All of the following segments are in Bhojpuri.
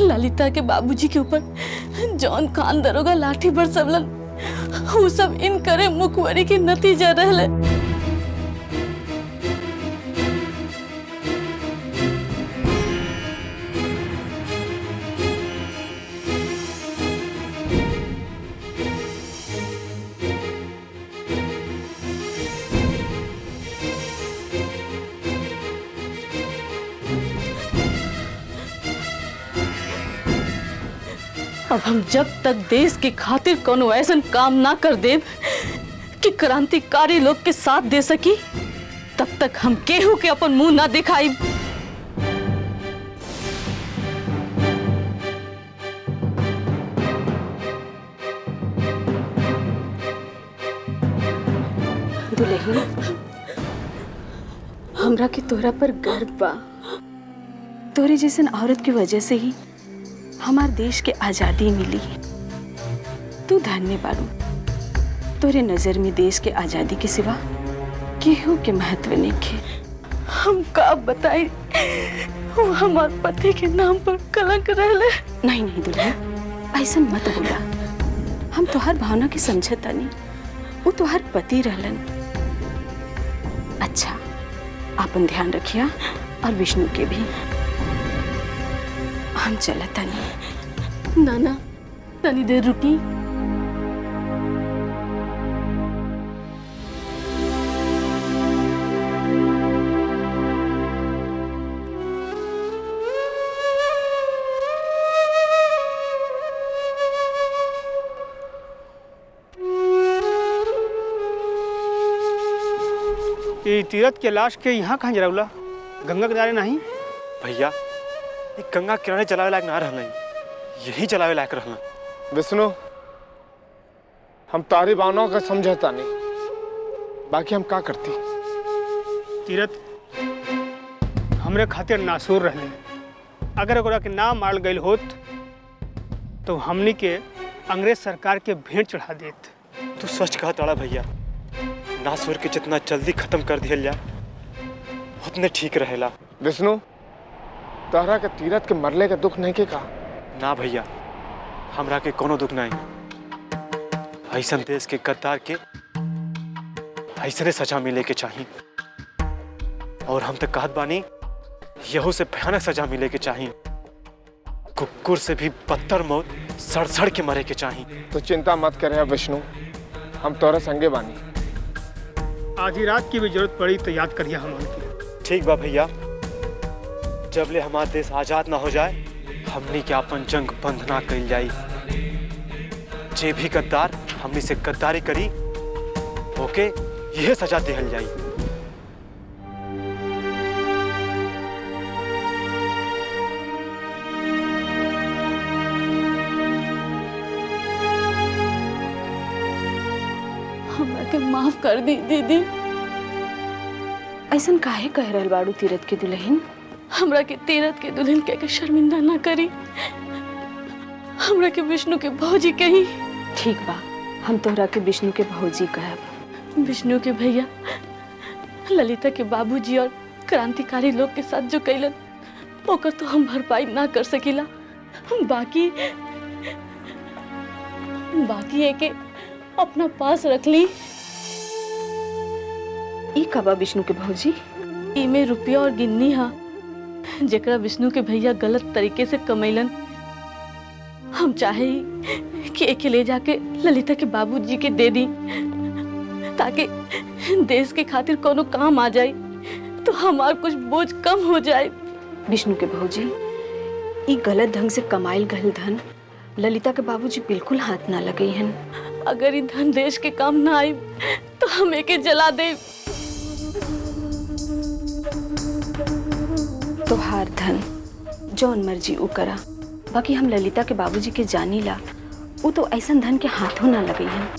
ललिता के बाबूजी के ऊपर जौन खान दरोगा लाठी बरसवलन, वो सब इन करे मुखबरी के नतीजा रहले। अब हम जब तक देश के खातिर कोनो ऐसा काम ना कर देब कि क्रांतिकारी लोग के साथ दे सकी, तब तक हम केहू के अपन मुंह ना दिखाई। दुल्हन, हमरा के तोरा पर गर्व बा। तोरे जैसन औरत की वजह से ही हमार देश के आजादी मिली। तू धन्य बारू। तोरे नजर में देश के आजादी के सिवा केहू के महत्व नहीं खे। हम का बताई, वो हमार पति के नाम पर कलंक रहले। नहीं नहीं दुल्हन, ऐसा मत बोला। हम तोहर भावना के समझता नहीं। वो तोहर पति रहलन। अच्छा, आपन ध्यान रखिया और विष्णु के भी। हम चलता नहीं। नाना, तनी देर रुकी। ये तीरथ के लाश के यहाँ कहाँ जरावला? गंगा किनारे नहीं? भैया, ये गंगा किनारे जलावे लायक ना रहना, यही जलावे लायक रहना। विष्णु, हम तारी भावनाओं का समझौता नहीं, बाकी हम का करती। तीरथ हमरे खातिर नासूर रहले। अगर ओकरा के ना मारल गईल होत तो हमनी के अंग्रेज सरकार के भेंट चढ़ा देत। तू सच कहा ताड़ा भैया, नासूर के जितना जल्दी खत्म कर दिया जाए उतने ठीक रहेला। विष्णु, तोहरा के तीरथ के मरले के दुख नहीं के का? ना भैया, हमरा के कोनो दुख नहीं। ऐसा देश के गद्दार के ऐसने सजा मिले के चाहिए, और हम तक कहत बानी यहू से भयानक सजा मिले के चाहिए। कुकुर से भी बदतर मौत सड़ सड़ के मरे के चाहिए। तो चिंता मत करे विष्णु, हम तोरा संगे बानी। आधी रात की भी जरूरत पड़ी तो याद करिए हम उनकी। ठीक बा भैया, जब ले हमारा देश आजाद ना हो जाए हमनी के अपन जंग बंद ना कइल जाई। जे भी गद्दार हमनी से गद्दारी करी ओके यह सजा दिहल जाई। हमरा के माफ कर दी दीदी। ऐसा काहे कह रहल बाड़ू तीरथ के दुल्हन? हमरा के तीरथ के दुल्हन कह के शर्मिंदा ना करी। हमरा के विष्णु के भौजी कही। ठीक बा, हम तोहरा के विष्णु के भौजी कहब। विष्णु के भैया ललिता के बाबूजी और क्रांतिकारी लोग के साथ जो कैलन ओकर तो हम भरपाई ना कर सकीला। बाकी एके अपना पास रख ली। ई कबा विष्णु के भौजी? इमे रुपया और गिन्नी हा जेकरा विष्णु के भैया गलत तरीके से कमैलन। हम चाहे कि एके ले जाके ललिता के बाबूजी के दे दी, ताकि देश के खातिर कोनो काम आ जाए तो हमार कुछ बोझ कम हो जाए। विष्णु के भौजी, ई गलत ढंग से कमाइल गल धन ललिता के बाबूजी बिल्कुल हाथ ना लगे हन। अगर ई धन देश के काम ना आई तो हम एके जला दे। तोहार धन जौन मर्जी उ करा, बाकी हम ललिता के बाबूजी के जानी ला, वो तो ऐसा धन के हाथों ना लगे हैं।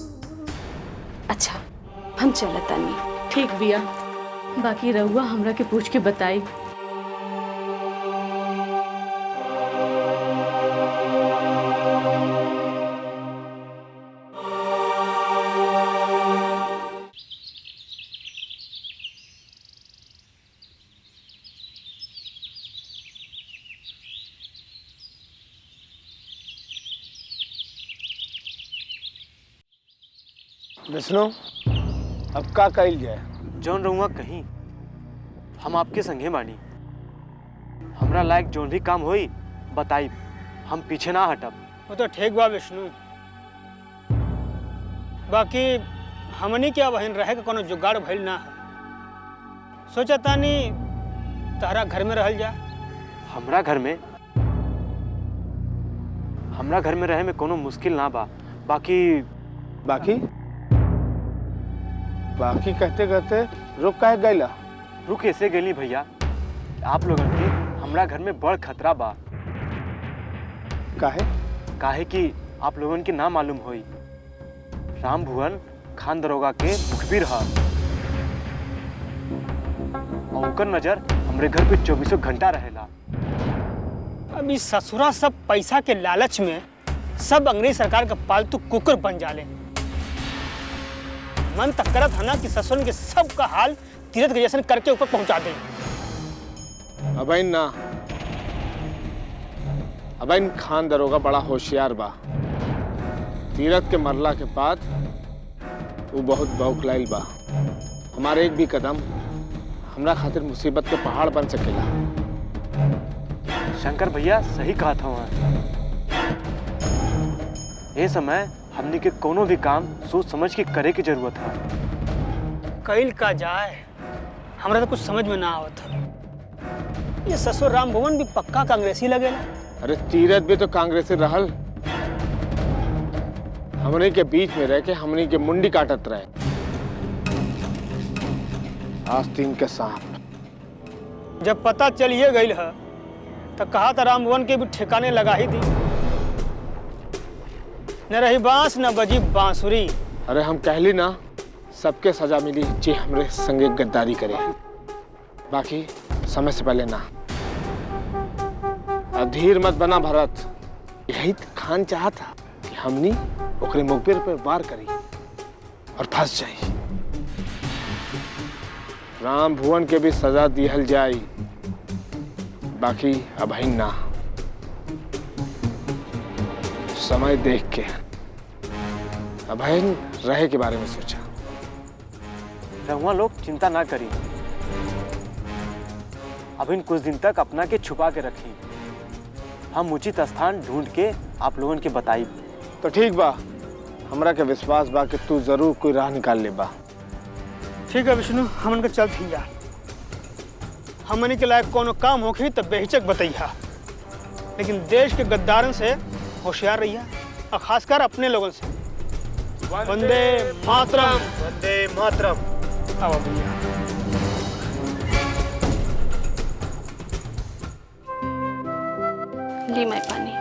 अच्छा, हम चलता नहीं। ठीक बिया, बाकी रहुआ हमरा के पूछ के बताई। विष्णु अब का कइल जाए? जौन रहुआ कहीं हम आपके संगे बानी। हमरा लायक जौन भी काम होई बताई, हम पीछे ना हटब। वो तो ठीक बा विष्णु, बाकी हमनी क्या बहन रहे के कोनो जुगाड़ भइल ना है। सोचा तानी तारा घर में रहल जा। हमरा घर में रहे में कोनो मुश्किल ना बा। बाकी कहते कहते रुक काहे गइला? रुक ऐसे गली भैया, आप लोगन के हमरा घर में बड़ खतरा बा। काहे कि आप लोगन के ना मालूम होई, राम भुवन खान दरोगा के मुखबिर हा और उनकर नजर हमरे घर पे 24 घंटा रहेला। अभी ससुरा सब पैसा के लालच में सब अंग्रेज सरकार का पालतू कुकुर बन जाले। मन तक करत है ना कि ससुर के सब का हाल तीरथ के जैसन करके ऊपर पहुंचा दे। अबैन खान दरोगा बड़ा होशियार बा। तीरथ के मरला के बाद वो बहुत बौखलाइल बा। हमारे एक भी कदम हमरा खातिर मुसीबत के पहाड़ बन सकेला। शंकर भैया सही कहा था वहाँ। ये समय हमने के कोनो भी काम सोच समझ के करे की जरूरत है। कैल का जाए हमरा तो कुछ समझ में ना आवत। ये ससुर राम भुवन भी पक्का कांग्रेसी लगेला। अरे तीरथ भी तो कांग्रेसी रहल। हमने के बीच में रह के हमने के मुंडी काटत रहे। आस्तीन के सांप। जब पता चलिए गई है तो कहा था राम भुवन के भी ठिकाने लगा ही दी। न रही बांस न बजी बांसुरी। अरे हम कहली ना सबके सजा मिली जे हमरे संगे गद्दारी करे। बाकी समय से पहले ना। अधीर मत बना भरत। यही खान चाहा था कि हमनी ओकरे मुखबिर पर वार करी और फंस जाई। राम भुवन के भी सजा दिहल जाई। बाकी अभी ना। समय देख के अभय रहे के बारे में सोचा। रहुआ लोग चिंता ना करी, अब इन कुछ दिन तक अपना के छुपा के रखी। हम उचित स्थान ढूंढ के आप लोगों के बताई। तो ठीक बा, हमरा के विश्वास बा कि तू जरूर कोई राह निकाल ले बा। ठीक है विष्णु, हमन के चल थी जा। हमन के लायक कोनो काम होखी तो बेहिचक बतैया, लेकिन देश के गद्दारन से होशियार रहिया और खासकर अपने लोगों से। वंदे मातरम। वंदे मातरम। आओ भैया। ली मैं पानी।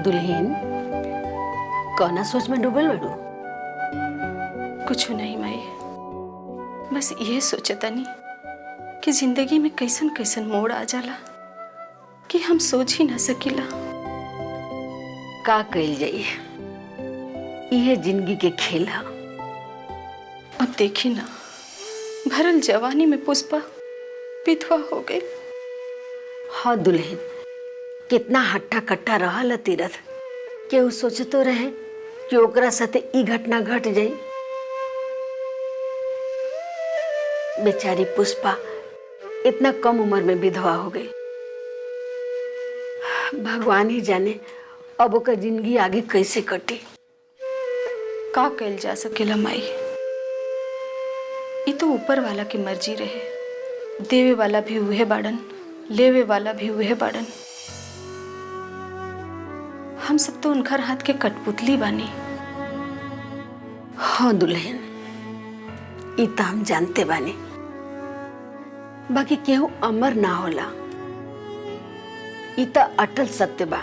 दुल्हन कौना सोच में डूबल बड़ू? कुछ नहीं माई, बस ये सोचतानी कि जिंदगी में कैसन कैसन मोड़ आ जाला कि हम सोच ही ना सकीला। का कइल जाई, यह जिंदगी के खेल है। अब देखी ना, भरल जवानी में पुष्पा विधवा हो गई। हाँ दुल्हन, कितना हट्टा कट्टा रहल तीरथ। केहू सोचतो रहे कि ओकरा साथे ई घटना घट जाई। बेचारी पुष्पा इतना कम उम्र में विधवा हो गई। भगवान ही जाने अब ओकर जिंदगी आगे कैसे कटी। का कइल जा सकेला माई, ये तो ऊपर वाला की मर्जी रहे। देवे वाला भी उहे बाड़न, लेवे वाला भी उहे बाड़न। हम सब तो उनकर हाथ के कठपुतली बानी। हाँ दुल्हन, ई तो हम जानते बानी, बाकी केहू अमर ना होला। ई तो अटल सत्य बा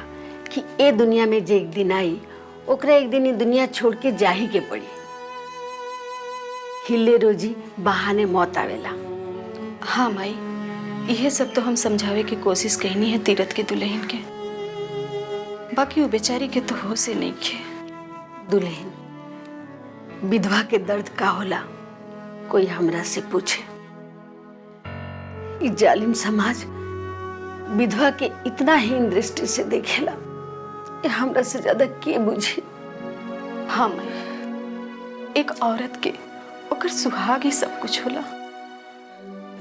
कि ए दुनिया में जे एक दिन आई ओकरा एक दिन ई दुनिया छोड़ के जा ही के पड़ी। हिले रोजी बहाने मौत आवेला। हाँ माई, यह सब तो हम समझावे की कोशिश कहनी है तीरथ की दुल्हन के, बाकी वो बेचारी के तो होश ही नहीं खे। दुल्हन, विधवा के दर्द का होला कोई हमरा से पूछे। इस जालिम समाज विधवा के इतना हीन दृष्टि से देखेला, ये हमरा से ज्यादा के बुझी। हाँ माई, एक औरत के ओकर सुहाग ही सब कुछ होला।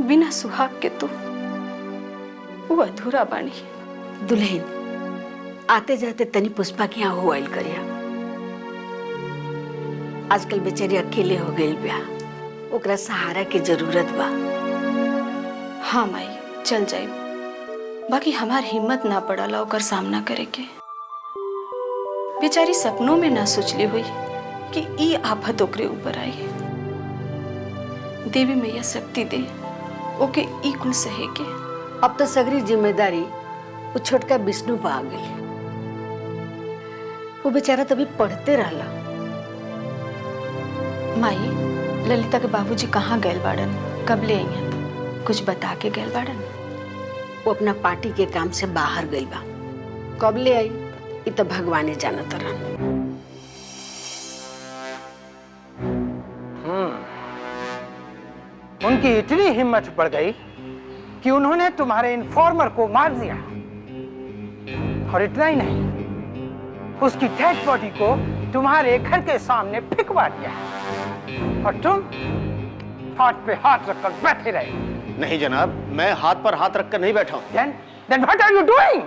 बिना सुहाग के तो वो अधूरा बानी। दुल्हन, आते जाते तनी पुष्पा के यहाँ हो आइल करिया। आजकल बेचारी अकेले हो गई बिया, ओकरा सहारा के जरूरत बा। हाँ माई, चल जाए। बाकी हमार हिम्मत ना पड़ला ओकर सामना करे के। बेचारी सपनों में ना सोचली हुई कि ई आफत ओकरे ऊपर आई। देवी मैया शक्ति दे ओके ई कुल सहे के। अब तो सगरी जिम्मेदारी वो छोटका विष्णु पा आ गई। वो बेचारा तभी पढ़ते रहला। माई, ललिता के बाबूजी कहाँ गए बाड़न? कब ले आई? कुछ बता के गए बाड़न? वो अपना पार्टी के काम से बाहर गई बा। कब ले आई ये तो भगवान जानत रहन। उनकी इतनी हिम्मत बढ़ गई कि उन्होंने तुम्हारे इन्फॉर्मर को मार दिया। और इतना ही नहीं, उसकी डेड बॉडी को तुम्हारे घर के सामने फेंकवा दिया और तुम हाथ पे हाथ रखकर बैठे रहे। नहीं जनाब, मैं हाथ पर हाथ रखकर नहीं बैठा हूं। Then what are you doing?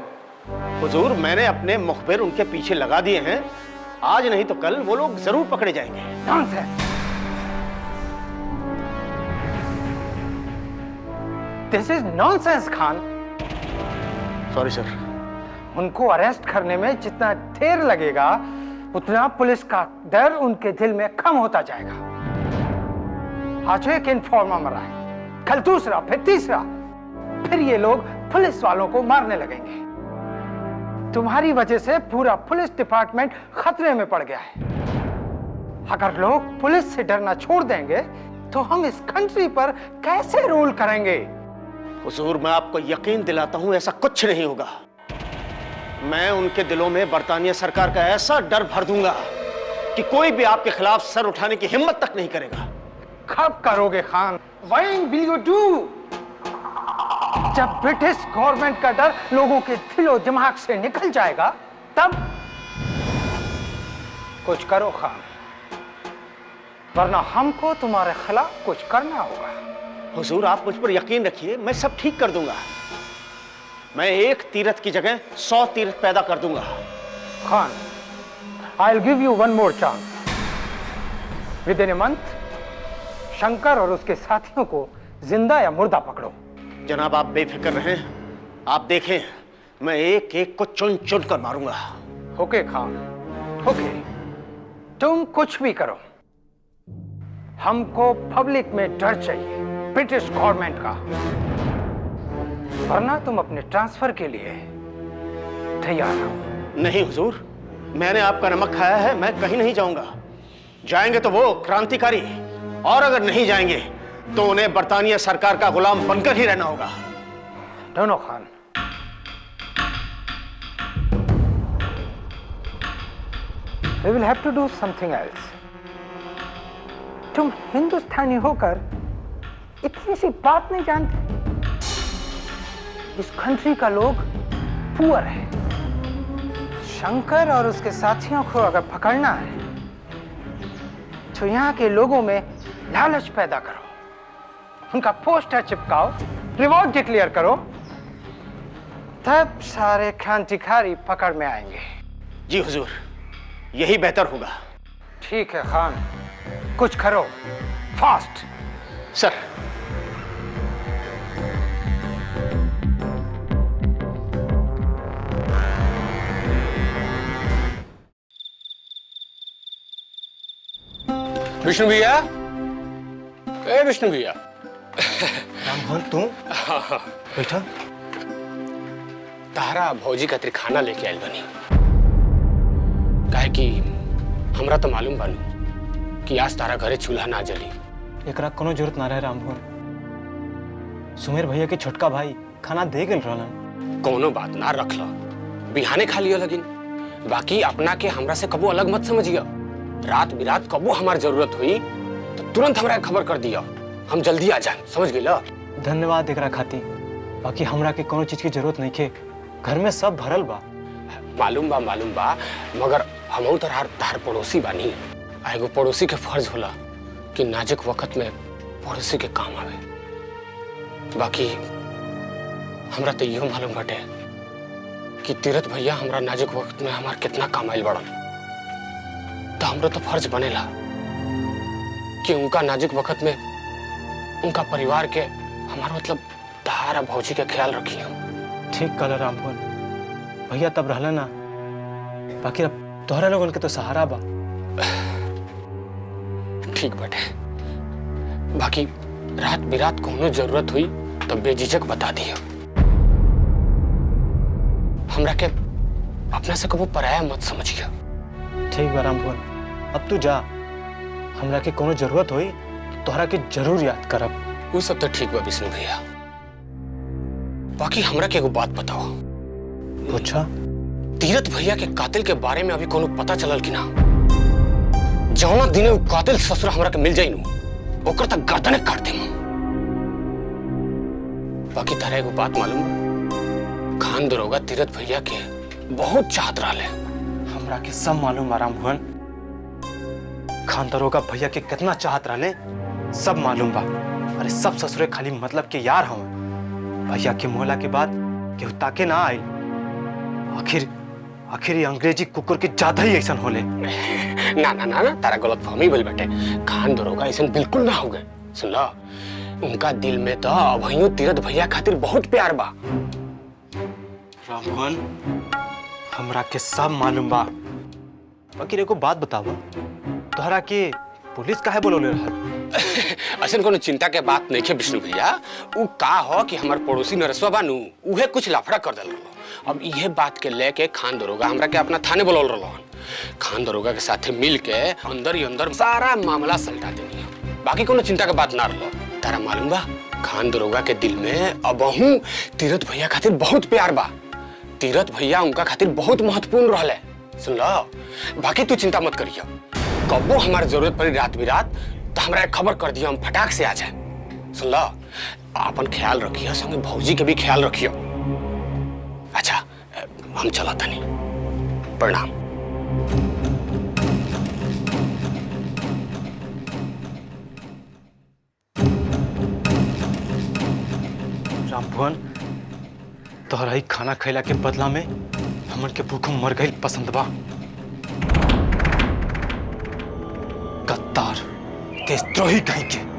हुजूर, मैंने अपने मुखबिर उनके पीछे लगा दिए हैं। आज नहीं तो कल वो लोग जरूर पकड़े जाएंगे। Nonsense. This is nonsense, Khan. Sorry sir. उनको अरेस्ट करने में जितना देर लगेगा उतना पुलिस का डर उनके दिल में कम होता जाएगा। आज एक इन्फॉर्मर मरा है, कल दूसरा, फिर तीसरा, फिर ये लोग पुलिस वालों को मारने लगेंगे। तुम्हारी वजह से पूरा पुलिस डिपार्टमेंट खतरे में पड़ गया है। अगर लोग पुलिस से डरना छोड़ देंगे तो हम इस कंट्री पर कैसे रूल करेंगे? हुजूर, मैं आपको यकीन दिलाता हूं ऐसा कुछ नहीं होगा। मैं उनके दिलों में बरतानिया सरकार का ऐसा डर भर दूंगा कि कोई भी आपके खिलाफ सर उठाने की हिम्मत तक नहीं करेगा। कब करोगे खान? When will you do? जब ब्रिटिश गवर्नमेंट का डर लोगों के दिलो दिमाग से निकल जाएगा तब कुछ करो खान, वरना हमको तुम्हारे खिलाफ कुछ करना होगा। हुजूर, आप मुझ पर यकीन रखिए, मैं सब ठीक कर दूंगा। मैं एक तीरथ की जगह 100 तीरथ पैदा कर दूंगा। खान, I'll give you one more chance. Within a month, Shankar और उसके साथियों को जिंदा या मुर्दा पकड़ो। जनाब, आप बेफिक्र रहें। आप देखें, मैं एक एक को चुन चुन कर मारूंगा। ओके खान, ओके। तुम कुछ भी करो, हमको पब्लिक में डर चाहिए ब्रिटिश गवर्नमेंट का, वरना तुम अपने ट्रांसफर के लिए तैयार हो। नहीं हुजूर, मैंने आपका नमक खाया है, मैं कहीं नहीं जाऊंगा। जाएंगे तो वो क्रांतिकारी, और अगर नहीं जाएंगे तो उन्हें बरतानिया सरकार का गुलाम बनकर ही रहना होगा। दोनों खान, we will have to do something else. तुम हिंदुस्तानी होकर इतनी सी बात नहीं जानते? इस कंट्री का लोग पुअर है। शंकर और उसके साथियों को अगर पकड़ना है तो यहाँ के लोगों में लालच पैदा करो, उनका पोस्टर चिपकाओ, रिवॉर्ड डिक्लेयर करो, तब सारे क्रांतिकारी पकड़ में आएंगे। जी हुजूर, यही बेहतर होगा। ठीक है खान, कुछ करो, फास्ट। सर। विष्णु भैया, ए विष्णु भैया। रामभर, तू बैठा। तारा भौजी खातिर खाना लेके आयल बनी। काहे कि हमरा तो मालूम बानू कि आज तारा घरे चूल्हा ना जली। एकरा कोनो जरूरत ना रहे रामभर। सुमेर भैया के छोटका भाई खाना दे गेल रहलन। कोनो बात ना, रख लो, बिहाने खा लियो। लेकिन बाकी अपना के हमरा से कबो अलग मत समझियो। रात बिरात कबो हमार जरूरत हुई तो तुरंत हमरा के खबर कर दिया, हम जल्दी आ जाए, समझ गइला? धन्यवाद एकरा खातिर। बाकी हमरा के कोनो चीज की जरूरत नहीं के, घर में सब भरल बा। मालूम बा, मगर हमहू तहार पड़ोसी बानी। एगो पड़ोसी के फर्ज होला कि नाजुक वक्त में पड़ोसी के काम आवे। बाकी हमरा तो इहो मालूम बाटे कि तीरथ भैया हमरा नाजुक वक्त में हमार कितना काम आइल बड़न। तो हमरा तो फर्ज बनेला कि उनका नाजुक वक्त में उनका परिवार के, हमारा मतलब तहारा भौजी के ख्याल रखी हम। ठीक कहला रामभुवन, भैया तब रहला ना, बाकी अब तोहरा लोगन के तो सहारा बा। ठीक बाटे, बाकी रात बिरात कोनो जरूरत हुई तो बेझिझक बता दियो। हमरा के अपना से कबो पराया मत समझियो। ठीक बा रामभुवन, अब तू जा। हमरा के कोनो जरूरत होई तो तोहरा के जरूर याद करब। वो सब तो ठीक बा विष्णु भैया, बाकी हमरा के एगो बात बताओ। पूछा। तीरथ भैया के कातिल के बारे में अभी कोनो पता चलल कि ना? जौना दिने वो कातिल ससुर हमरा के मिल जाई नु, ओकर तक गर्दने काट देम। बाकी तारा एगो बात मालूम बा? खान दरोगा तीरथ भैया के बहुत चाहत रहले। हमरा के सब मालूम बा रामभुवन, खान दरोगा भैया के कितना चाहत रहले सब मालूम बा। अरे सब ससुरे खाली मतलब के यार हम। भैया के मोहला के बाद केहू ताके ना आई। आखिर ये अंग्रेजी कुकुर के ज्यादा ही ऐसा होले। ना ना ना ना, तारा गलत फहमी भइल बाटे। खान दरोगा ऐसा बिल्कुल ना हो गए। सुन ला, उनका दिल में तो अभइयो तीरथ भैया खातिर बहुत प्यार बा। रामभुवन, हमरा के सब मालूम बा। बाकी एगो बात बतावा, तोहरा के पुलिस काहे बोलौले रहल? असन कोनो चिंता के बात नहीं है विष्णु भैया। उ का हो कि हमार पड़ोसी नरसवा बानू, उहे कुछ लफड़ा कर देल रहलो। अब इहे बात के लेके खान दरोगा हमरा के अपना थाने बुलौल रहलन। खान दरोगा के साथे मिल के अंदर ही अंदर सारा मामला सलटा देनी। बाकी कोनो चिंता के बात ना रहलो। तारा मालूम बा, खान दरोगा के दिल में अबहू तीरथ भैया खातिर बहुत प्यार बा। तीरथ भैया उनका खातिर बहुत महत्वपूर्ण रहले। सुन लो, बाकी तू चिंता मत करियो। कबो हमार जरूरत पड़ी रात बिरात तो हमरा खबर कर दियो, हम फटाक से आ जाए। सुन लो, अपन ख्याल रखियो, संगे भौजी के भी ख्याल रखियो। अच्छा, हम चला तनी। प्रणाम। रामभुवन, तोहरा ही खाना खैला के बदला में हमन के भूखों मर गई पसंद बा। गद्दार, देशद्रोही कहीं के।